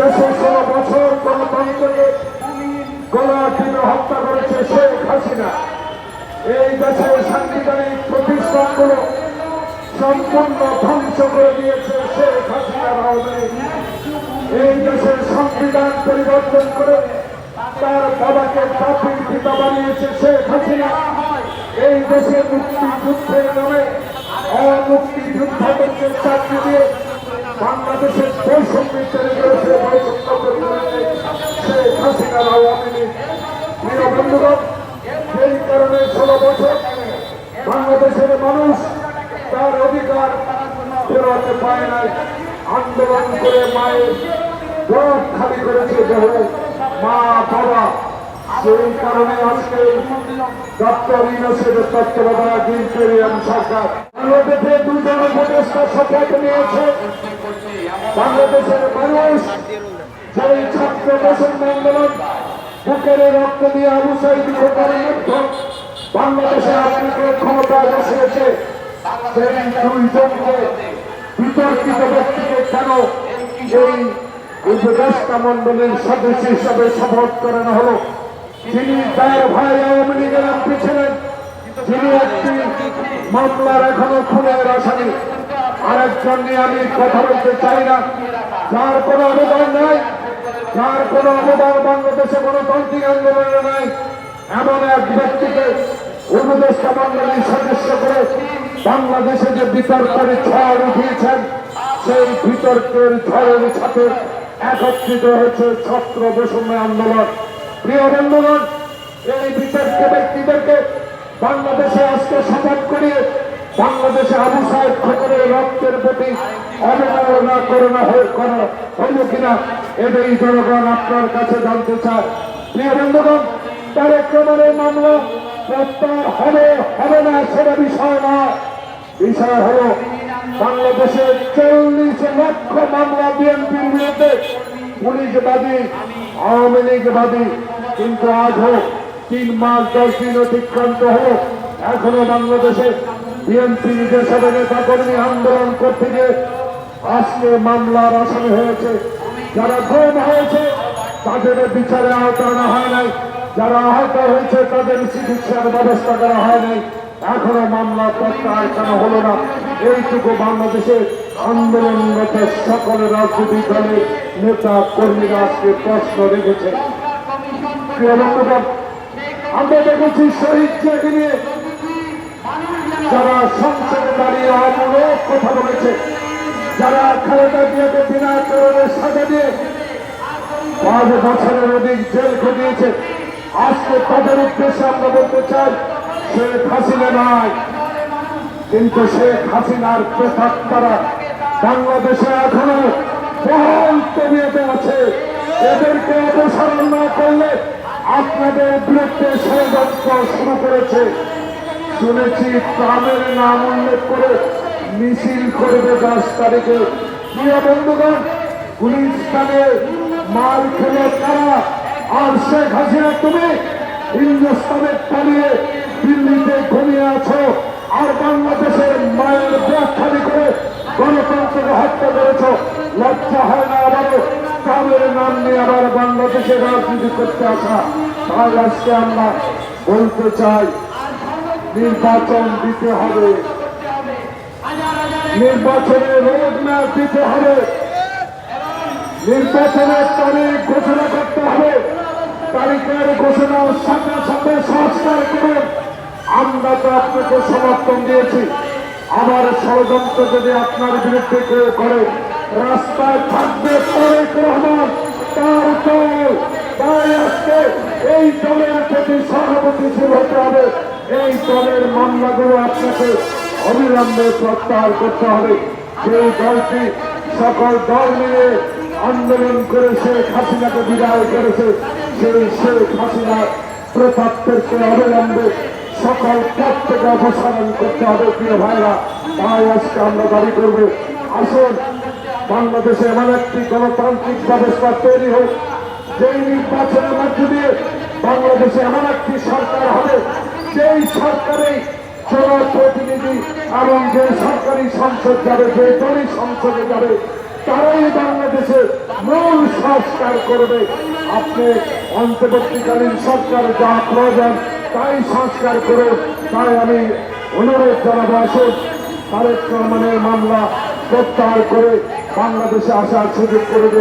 দেশে 16 বছর গণতন্ত্রকে গলা টিপে হত্যা করেছে শেখ হাসিনা। এই দেশের সাংবিধানিক প্রতিষ্ঠানগুলো সম্পূর্ণ ধ্বংস করে দিয়েছে শেখ হাসিনার আওয়ামী লীগ। এই দেশের সংবিধান পরিবর্তন করে তার বাবাকে জাতির পিতা বানিয়েছে শেখ হাসিনা। এই দেশে মুক্তিযুদ্ধের নামে অমুক্তিযুদ্ধকে চাকরি দিয়ে বাংলাদেশের বৈষম্য তৈরি করেছে শেখ হাসিনার আওয়ামী লীগ। প্রিয় বন্ধুগণ, সেই কারণে 16 বছর বাংলাদেশের মানুষ তার অধিকার ফেরাতে পায় নাই। আন্দোলন করে মায়ের বুক খালি করেছে বহু মা বাবা। সেই কারণে আজকে ডক্টর ইউনূসের তত্ত্বাবধায়ক সরকার বাংলাদেশে 2 জন উপদেষ্টা শপথ নিয়েছে। বাংলাদেশের মানুষ যেই ছাত্র বৈষম্য আন্দোলন বুকের রক্ত দিয়ে আবু সাঈদ হত্যার মধ্যে বাংলাদেশে আপনাকে ক্ষমতায় বসিয়েছে, সেই 2 জনকে বিতর্কিত ব্যক্তিকে কেন এই উপদেষ্টা মন্ডলীর সদস্য হিসাবে শপথ করানো হলো? যিনি তার ভাই আওয়ামী লীগের এমপি ছিলেন, যিনি একটি মামলার এখনো খুনের আসামি। আরেকজন নিয়ে আমি কথা বলতে চাই না, যার কোনো অবদান নাই, যার কোনো অবদান বাংলাদেশে গণতান্ত্রিক আন্দোলনে নাই, এমন এক ব্যক্তিকে উপদেষ্টা মন্ডলীর সদস্য করে বাংলাদেশে যে বিতর্কের ঝড় উঠিয়েছেন, সেই বিতর্কের ঝড়ের সাথে একত্রিত হয়েছে ছাত্র বৈষম্য আন্দোলন। প্রিয় বন্ধুগণ, এই বিতর্ক ব্যক্তিদেরকে বাংলাদেশে আজকে শপথ করিয়ে বাংলাদেশে আবু সাঈদ খোকনের রক্তের প্রতি অবমাননা করানো হইল কিনা, এটাই জনগণ আপনার কাছে জানতে চায়। প্রিয় বন্ধুগণ, তারেক রহমানের মামলা প্রত্যাহার হবে না সেটা বিষয় না। বিষয় হলো বাংলাদেশে 40 লক্ষ মামলা বিএনপির বিরুদ্ধে, পুলিশবাদী আওয়ামী লীগবাদী, কিন্তু আজও 3 মাস 10 দিন অতিক্রান্ত হলো, এখনো বাংলাদেশে বিএনপি যেসব নেতা কর্মী আন্দোলন করতে গিয়ে আজকে মামলার আসামি হয়েছে। যারা খুন হয়েছে তাদের বিচারে আওতা আনা হয় নাই, যারা আহত হয়েছে তাদের চিকিৎসার ব্যবস্থা করা হয় নাই, এখনো মামলা প্রত্যাহার কেন হলো না? এইটুকু বাংলাদেশে আন্দোলনরত সকল রাজনৈতিক দলের নেতা কর্মীরা আজকে প্রশ্ন রেখেছে। আমরা দেখেছি শহীদ জিয়াকে নিয়ে যারা সংসদে দাঁড়িয়ে অমূলক কথা বলেছে, যারা খালেদা জিয়াকে বিনা কারণে সাজা দিয়ে 5 বছরের অধিক জেল খেটিয়েছে, আজকে তাদের উদ্দেশ্যে আমরা বলতে চাই, শেখ হাসিনা নয়, কিন্তু শেখ হাসিনার প্রেতাত্মারা বাংলাদেশে এখনো বহাল তবিয়তে আছে। এদেরকে অপসারণ না করলে আপনাদের বিরুদ্ধে ষড়যন্ত্র শুরু করেছে। শুনেছি ট্রামের নাম উল্লেখ করে মিছিল করবে 10 তারিখে। প্রিয় বন্ধুগণ, গুলিস্তানে মার খেলে তারা, আর শেখ হাসিনা তুমি হিন্দুস্তানে পালিয়ে দিল্লিতে ঘুমিয়ে আছো, আর বাংলাদেশের মায়ের ব্যাখ্যানি করে গণতন্ত্রকে হত্যা করেছ। লজ্জা হয় না আবারও ট্রামের নাম নিয়ে আবার বাংলাদেশে রাজনীতি করতে আসা? তাই আজকে আমরা বলতে চাই, নির্বাচন দিতে হবে, নির্বাচনের রোডম্যাপ দিতে হবে, নির্বাচনের তারিখ ঘোষণা করতে হবে। তারিখের ঘোষণার সাথে সাথে সংস্কার করুন। আমরা তো আপনাকে সমর্থন দিয়েছি, আবার ষড়যন্ত্র যদি আপনার বিরুদ্ধে কেউ করে, রাস্তায় থাকবে তারেক রহমান, তার দল। তাই আজকে এই দলের প্রতি সহানুভূতিশীল হতে হবে। এই দলের মামলাগুলো আপনাকে অবিলম্বে প্রত্যাহার করতে হবে। সেই দলটি সকল দল নিয়ে আন্দোলন করে শেখ হাসিনাকে বিদায় করেছে, সেই শেখ হাসিনার প্রতাপকে অবিলম্বে সকল পথ থেকে অপসারণ করতে হবে। প্রিয় ভাইরা, তাই আজকে আমরা দাবি করব, আসুন বাংলাদেশে এমন একটি গণতান্ত্রিক ব্যবস্থা তৈরি হোক, যেই নির্বাচনের মধ্য দিয়ে বাংলাদেশে এমন একটি সরকার হবে, যেই সরকারে জনপ্রতিনিধি এবং যে সরকারি সংসদ যাবে, যে দলই সংসদে যাবে, তারাই বাংলাদেশের মূল সংস্কার করবে। আপনি অন্তর্বর্তীকালীন সরকার যা প্রয়োজন তাই সংস্কার করে, তাই আমি অনুরোধ জানাবো, আসুন তারেক রহমানের মামলা প্রত্যাহার করে বাংলাদেশে আসার সুযোগ করে দিন।